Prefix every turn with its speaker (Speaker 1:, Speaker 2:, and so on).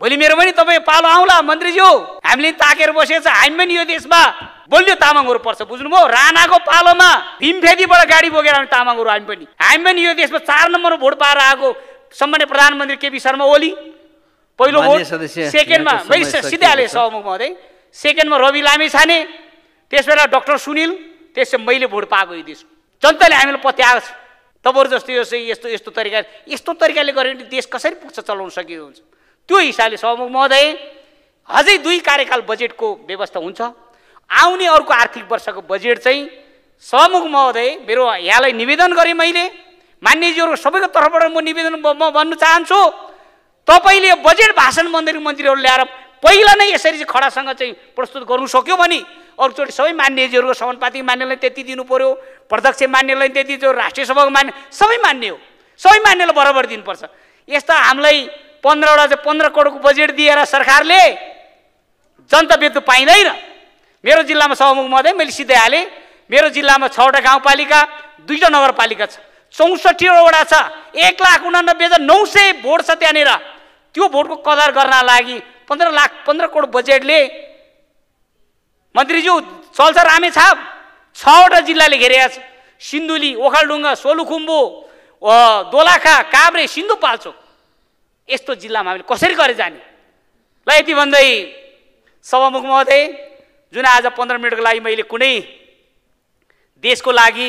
Speaker 1: भोलि मेरो पनि तपाईँ पालो आउला मन्त्रीज्यू, हामीले ताकेर बसेको छ, हामी पनि यो देशमा बलियो तामाङहरू पर्छ, बुझ्नुभयो? राणाको पालोमा भीमफेदीबाट गाडी बोकेर आउने तामाङहरू हामी पनि यो देशमा 4 नम्बरमा भोट पाएर आएको सम्माननीय प्रधानमन्त्री केपी शर्मा ओली पहिलो भोट, सेकेन्डमा मैले सिधै हालेँ सभामुख महोदय, सेकेन्डमा रवि लामिछाने, त्यसबेला डाक्टर सुनिल, त्यसपछि मैले भोट पाएको यो देशको जनताले हामीलाई पत्याएको छ। तपाईँहरू जस्तो यस्तो तरिकाले गऱ्यो भने देश कसरी पुग्छ, चलाउन सकिएको हुन्छ। त्यो हिसाबले सभामुख महोदय अझै 2 कार्यकाल बजेटको व्यवस्था हुन्छ। आउने अर्को आर्थिक वर्षको बजेट चाहिँ सभामुख महोदय मेरो यहाँलाई निवेदन गरेँ मैले, मान्यज्यूहरू सबैको तर्फबाट म निवेदन भन्न चाहन्छु, तपाईँले बजेट भाषण मन्त्रीहरू ल्याएर पहिला नै यसरी चाहिँ खडासँग चाहिँ प्रस्तुत गर्नु सक्यो भने अर्कोचोटि सबै मान्यज्यूहरूको समानुपातिक मान्यलाई त्यति दिनु पर्यो, प्रत्यक्ष मान्यलाई त्यति, त्यो राष्ट्रिय सभाको मान्य सबै मान्य हो, सबै मान्यलाई बराबर दिनुपर्छ। यस्ता हामीलाई 15वटा चाहिँ 15 करोडको बजेट दिएर सरकारले जनता बेच्नु पाइँदैन। मेरो जिल्लामा सभामुख महोदय मैले सिधै हालेँ, मेरो जिल्लामा 6वटा गाउँपालिका, 2टा नगरपालिका छ, 64 वटा छ, 1,89,900 भोट छ त्यहाँनिर। त्यो भोटको कदर गर्न लागि 15 करोड बजेटले मन्त्रीज्यू चल्छ। रामेछाप 6वटा जिल्लाले घेरेको छ, सिन्धुली, ओखलढुङ्गा, सोलुखुम्बु, दोलखा, काभ्रे, सिन्धुपाल्चोक, यस्तो जिल्लामा हामीले कसरी गरे जाने? ल यति भन्दै सभामुख महोदय, जुन आज 15 मिनटको लागि मैले कुनै देशको लागि